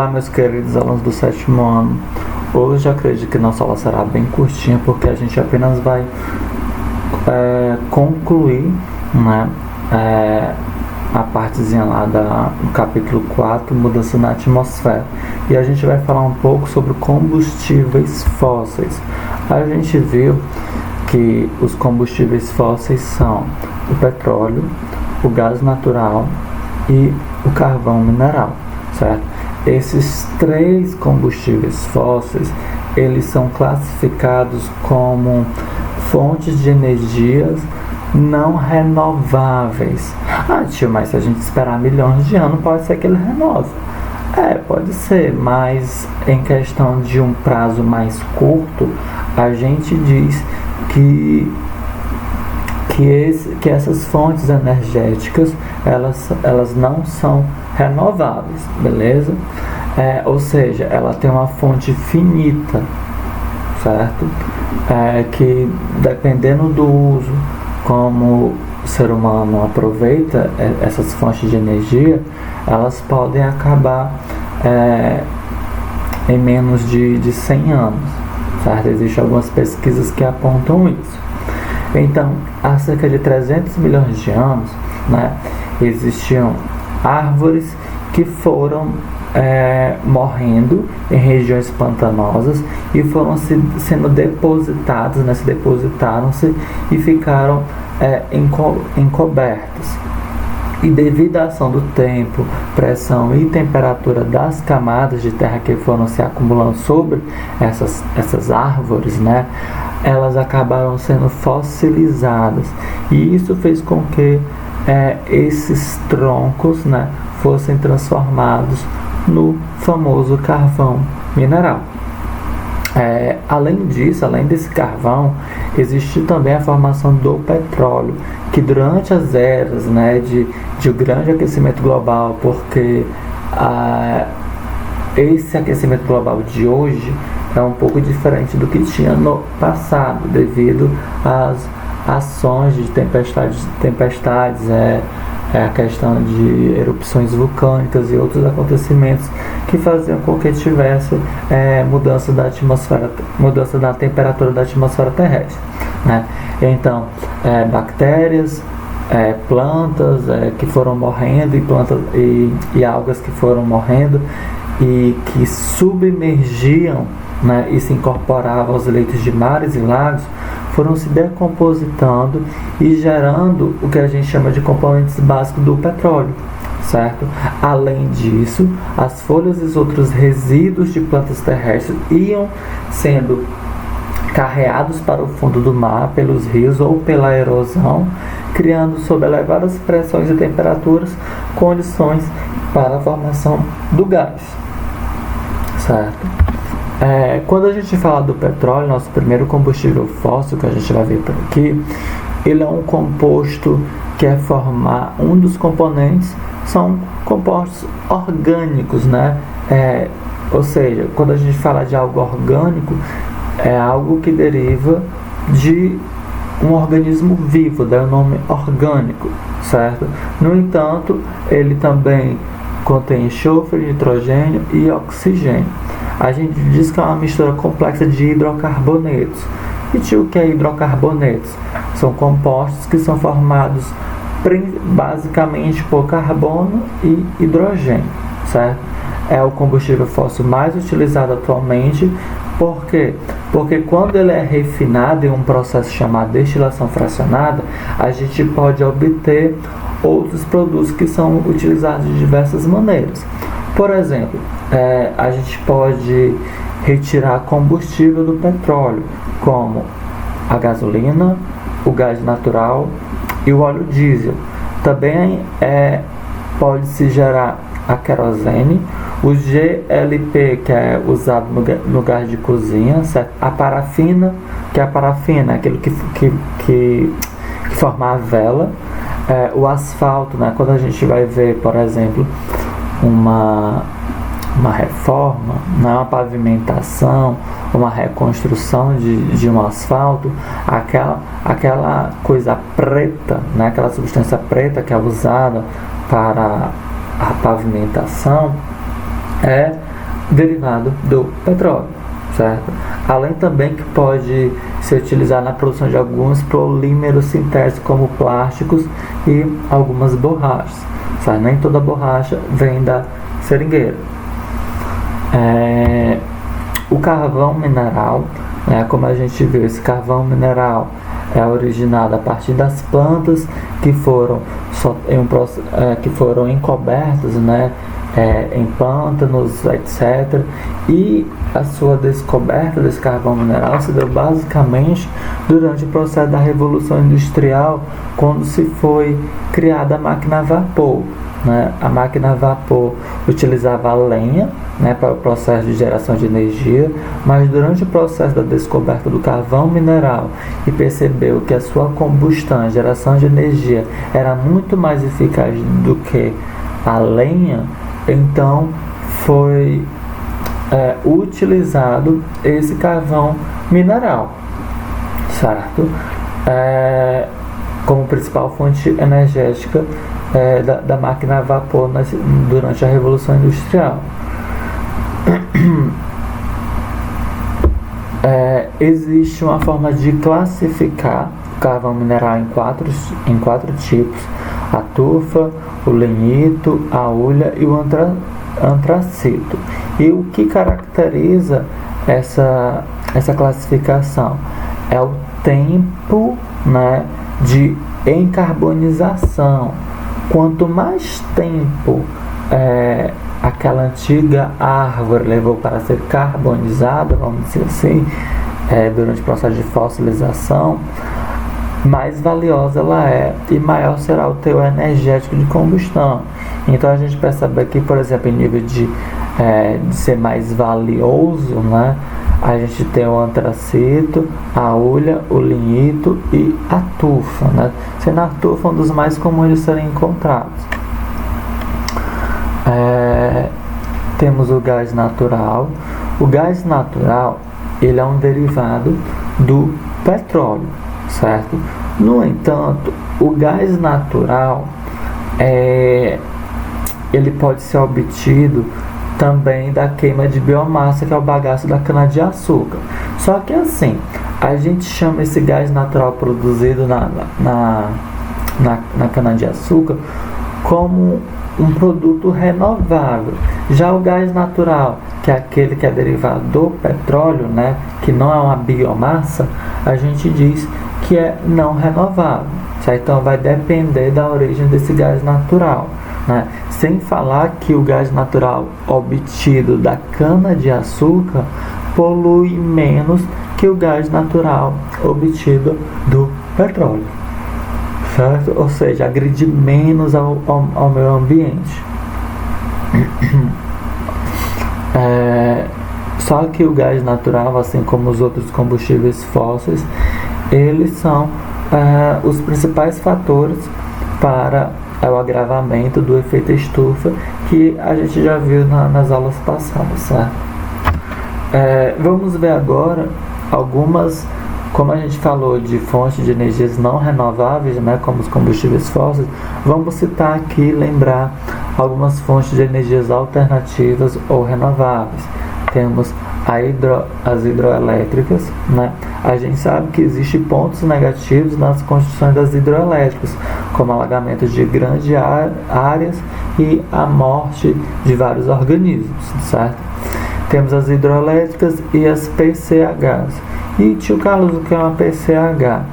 Olá, meus queridos alunos do 7º ano. Hoje eu acredito que nossa aula será bem curtinha, porque a gente apenas vai concluir, né, a partezinha lá do capítulo 4, mudança na atmosfera. E a gente vai falar um pouco sobre combustíveis fósseis. A gente viu que os combustíveis fósseis são o petróleo, o gás natural e o carvão mineral, certo? Esses três combustíveis fósseis, eles são classificados como fontes de energias não renováveis. Ah, tio, mas se a gente esperar milhões de anos, pode ser que ele renove. Pode ser, mas em questão de um prazo mais curto, a gente diz que essas fontes energéticas, elas não são renováveis, beleza? Ou seja, ela tem uma fonte finita, certo? Que dependendo do uso, como o ser humano aproveita essas fontes de energia, elas podem acabar em menos de 100 anos, certo? Existem algumas pesquisas que apontam isso. Então, há cerca de 300 milhões de anos, né, existiam árvores que foram morrendo em regiões pantanosas e foram sendo depositadas, né, se depositaram-se e ficaram encobertas. E devido à ação do tempo, pressão e temperatura das camadas de terra que foram se acumulando sobre essas árvores, né, elas acabaram sendo fossilizadas. E isso fez com que esses troncos, né, fossem transformados no famoso carvão mineral. Além disso, além desse carvão, existe também a formação do petróleo, que durante as eras, né, de grande aquecimento global, porque esse aquecimento global de hoje é um pouco diferente do que tinha no passado, devido às ações de tempestades, a questão de erupções vulcânicas e outros acontecimentos que faziam com que tivesse mudança da temperatura da atmosfera terrestre, né? Então, bactérias, plantas que foram morrendo e algas que foram morrendo e que submergiam, né, e se incorporavam aos leitos de mares e lagos, foram se decompositando e gerando o que a gente chama de componentes básicos do petróleo, certo? Além disso, as folhas e os outros resíduos de plantas terrestres iam sendo carreados para o fundo do mar pelos rios ou pela erosão, criando sob elevadas pressões e temperaturas condições para a formação do gás, certo? Quando a gente fala do petróleo, nosso primeiro combustível fóssil que a gente vai ver por aqui, ele é um composto que é formar, um dos componentes são compostos orgânicos, né? Ou seja, quando a gente fala de algo orgânico, é algo que deriva de um organismo vivo, daí o nome orgânico, certo? No entanto, ele também contém enxofre, nitrogênio e oxigênio. A gente diz que é uma mistura complexa de hidrocarbonetos. E o que é hidrocarbonetos? São compostos que são formados basicamente por carbono e hidrogênio, certo? É o combustível fóssil mais utilizado atualmente. Por quê? Porque quando ele é refinado em um processo chamado destilação fracionada, a gente pode obter outros produtos que são utilizados de diversas maneiras. Por exemplo, a gente pode retirar combustível do petróleo, como a gasolina, o gás natural e o óleo diesel. Também pode-se gerar a querosene, o GLP, que é usado no gás de cozinha, certo? A parafina, que é aquilo que forma a vela, o asfalto, né? Quando a gente vai ver, por exemplo, uma reforma, né, uma pavimentação, uma reconstrução de um asfalto, aquela coisa preta, né, aquela substância preta que é usada para a pavimentação, é derivado do petróleo, certo? Além também que pode ser utilizado na produção de alguns polímeros sintéticos como plásticos e algumas borrachas, certo? Nem toda borracha vem da seringueira. O carvão mineral, como a gente viu, esse carvão mineral é originado a partir das plantas que foram encobertas, em pântanos, etc. E a sua descoberta desse carvão mineral se deu basicamente durante o processo da Revolução Industrial, quando se foi criada a máquina a vapor. A máquina a vapor utilizava a lenha para o processo de geração de energia, mas durante o processo da descoberta do carvão mineral e percebeu que a sua combustão, a geração de energia, era muito mais eficaz do que a lenha, então foi utilizado esse carvão mineral, certo? Como principal fonte energética da máquina a vapor durante a Revolução Industrial. Existe uma forma de classificar o carvão mineral em quatro tipos: a tufa, o lignito, a hulha e o antracito. E o que caracteriza essa classificação é o tempo de encarbonização. Quanto mais tempo aquela antiga árvore levou para ser carbonizada, vamos dizer assim, durante o processo de fossilização, mais valiosa ela é e maior será o teor energético de combustão. Então a gente percebe aqui, por exemplo, em nível de ser mais valioso, a gente tem o antracito, a hulha, o lignito e a tufa, sendo a tufa um dos mais comuns de serem encontrados. Temos o gás natural. O gás natural, ele é um derivado do petróleo, certo? No entanto, o gás natural ele pode ser obtido também da queima de biomassa, que é o bagaço da cana-de-açúcar. Só que assim, a gente chama esse gás natural produzido na cana-de-açúcar como um produto renovável. Já o gás natural, que é aquele que é derivado do petróleo, que não é uma biomassa, a gente diz que é não renovável, certo? Então vai depender da origem desse gás natural, sem falar que o gás natural obtido da cana-de-açúcar polui menos que o gás natural obtido do petróleo, certo? Ou seja, agride menos ao meio ambiente. Só que o gás natural, assim como os outros combustíveis fósseis, eles são os principais fatores para o agravamento do efeito estufa, que a gente já viu nas aulas passadas, certo? Vamos ver agora algumas, como a gente falou de fontes de energias não renováveis, como os combustíveis fósseis. Vamos citar aqui, lembrar algumas fontes de energias alternativas ou renováveis. Temos as hidroelétricas, A gente sabe que existem pontos negativos nas construções das hidroelétricas, como alagamentos de grandes áreas e a morte de vários organismos, certo? Temos as hidroelétricas e as PCHs. E, tio Carlos, o que é uma PCH?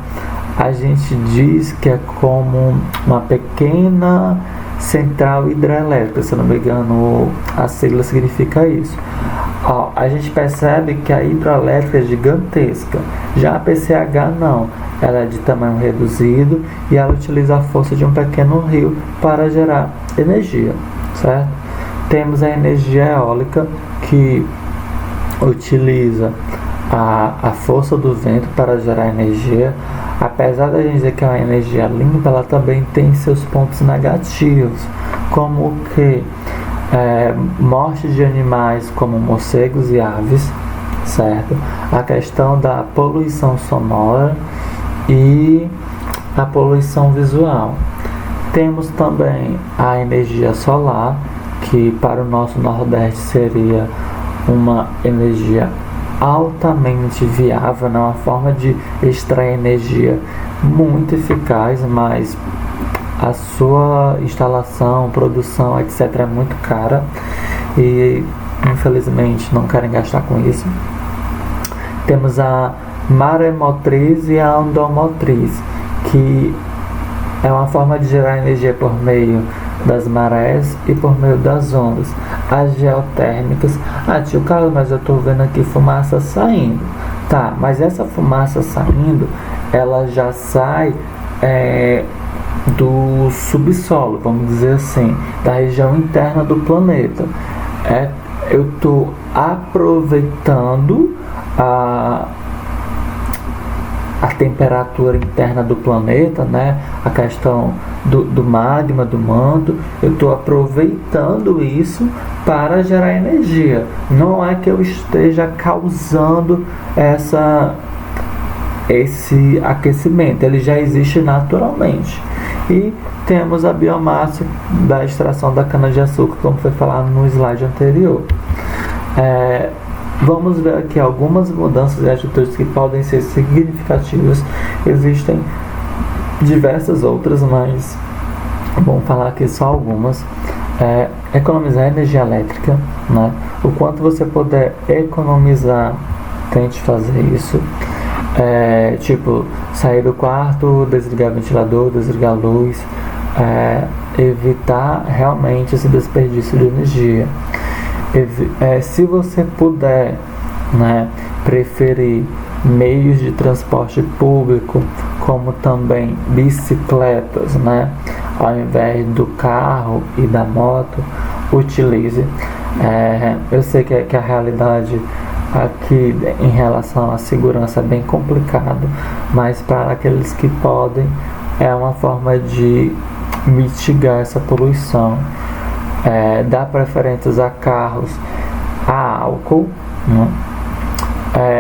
A gente diz que é como uma pequena central hidrelétrica, se não me engano, a sigla significa isso. A gente percebe que a hidrelétrica é gigantesca, já a PCH não, ela é de tamanho reduzido e ela utiliza a força de um pequeno rio para gerar energia, certo? Temos a energia eólica, que utiliza a força do vento para gerar energia. Apesar da gente dizer que é uma energia limpa, ela também tem seus pontos negativos, como que morte de animais como morcegos e aves, certo? A questão da poluição sonora e a poluição visual. Temos também a energia solar, que para o nosso Nordeste seria uma energia altamente viável, né? Uma forma de extrair energia muito eficaz, mas a sua instalação, produção, etc. é muito cara e infelizmente não querem gastar com isso. Temos a maremotriz e a ondomotriz, que é uma forma de gerar energia por meio das marés e por meio das ondas. As geotérmicas, tio Carlos, mas eu estou vendo aqui fumaça saindo. Tá, mas essa fumaça saindo, ela já sai do subsolo, vamos dizer assim, da região interna do planeta. Eu estou aproveitando a temperatura interna do planeta, né? A questão do magma, do manto, eu estou aproveitando isso para gerar energia. Não é que eu esteja causando esse aquecimento, ele já existe naturalmente. E temos a biomassa da extração da cana-de-açúcar, como foi falado no slide anterior. Vamos ver aqui algumas mudanças e atitudes que podem ser significativas. Existem diversas outras, mas vamos falar aqui só algumas. Economizar energia elétrica, né? O quanto você puder economizar, tente fazer isso. Tipo, sair do quarto, desligar o ventilador, desligar a luz, evitar realmente esse desperdício de energia. Se você puder, né, preferir meios de transporte público, como também bicicletas, né, ao invés do carro e da moto, utilize. Eu sei que a realidade aqui em relação à segurança é bem complicado, mas para aqueles que podem, é uma forma de mitigar essa poluição. Dar preferências a carros a álcool, né?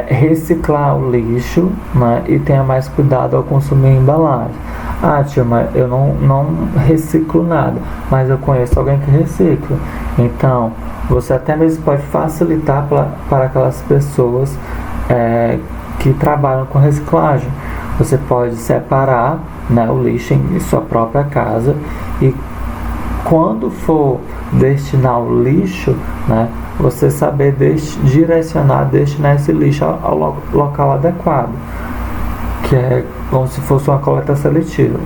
Reciclar o lixo, né? E tenha mais cuidado ao consumir embalagem. Tio, mas eu não reciclo nada, mas eu conheço alguém que recicla. Então, você até mesmo pode facilitar para aquelas pessoas que trabalham com reciclagem. Você pode separar, né, o lixo em sua própria casa e quando for destinar o lixo, né, você saber destinar esse lixo ao local adequado, que é como se fosse uma coleta seletiva.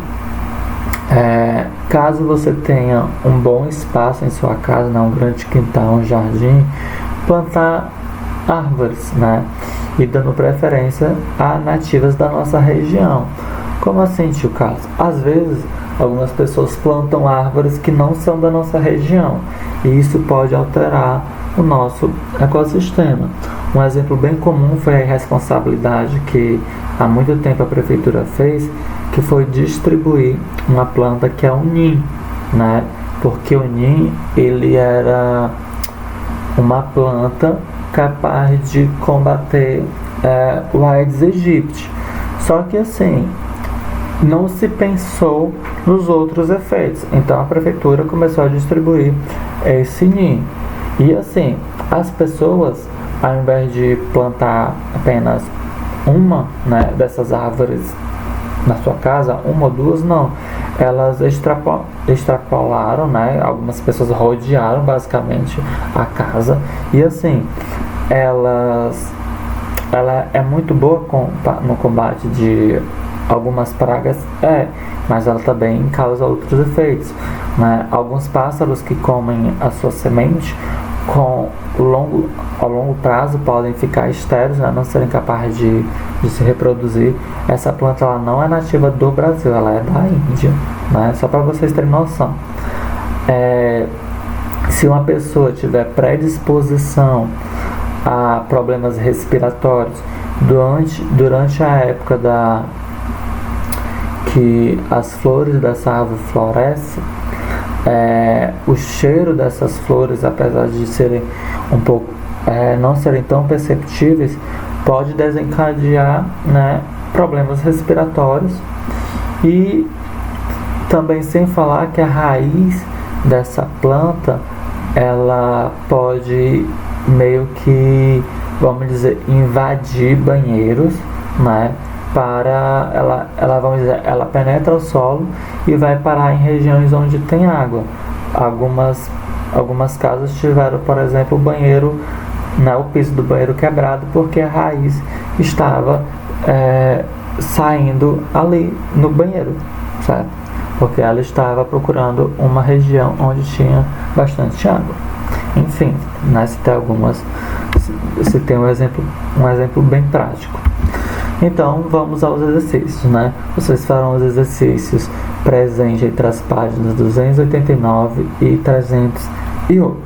Caso você tenha um bom espaço em sua casa, né, um grande quintal, um jardim, plantar árvores, né, e dando preferência a nativas da nossa região. Como assim, tio Carlos? Às vezes, algumas pessoas plantam árvores que não são da nossa região e isso pode alterar o nosso ecossistema. Um exemplo bem comum foi a irresponsabilidade que há muito tempo a prefeitura fez, que foi distribuir uma planta que é o NIM, né? Porque o NIM, ele era uma planta capaz de combater o Aedes aegypti. Só que assim, não se pensou nos outros efeitos. Então a prefeitura começou a distribuir esse NIM. E assim, as pessoas, ao invés de plantar apenas uma, né, dessas árvores na sua casa, uma ou duas, não. Elas extrapolaram, né? Algumas pessoas rodearam basicamente a casa. E assim, ela é muito boa no combate de algumas pragas, mas ela também causa outros efeitos, né? Alguns pássaros que comem a sua semente ao longo prazo podem ficar estéreis, né? Não serem capazes de se reproduzir. Essa planta ela não é nativa do Brasil, ela é da Índia, né? Só para vocês terem noção. Se uma pessoa tiver predisposição a problemas respiratórios durante a época que as flores dessa árvore florescem, o cheiro dessas flores, apesar de serem um pouco não serem tão perceptíveis, pode desencadear, né, problemas respiratórios. E também sem falar que a raiz dessa planta ela pode meio que, vamos dizer, invadir banheiros, né? Para vamos dizer, ela penetra o solo e vai parar em regiões onde tem água. Algumas casas tiveram, por exemplo, o banheiro, né, o piso do banheiro quebrado porque a raiz estava saindo ali no banheiro, certo? Porque ela estava procurando uma região onde tinha bastante água. Enfim, né, se tem um exemplo bem prático. Então vamos aos exercícios, né? Vocês farão os exercícios presentes entre as páginas 289 e 308,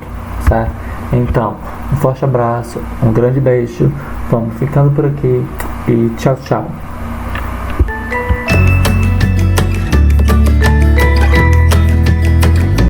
certo? Então, um forte abraço, um grande beijo, vamos ficando por aqui e tchau, tchau.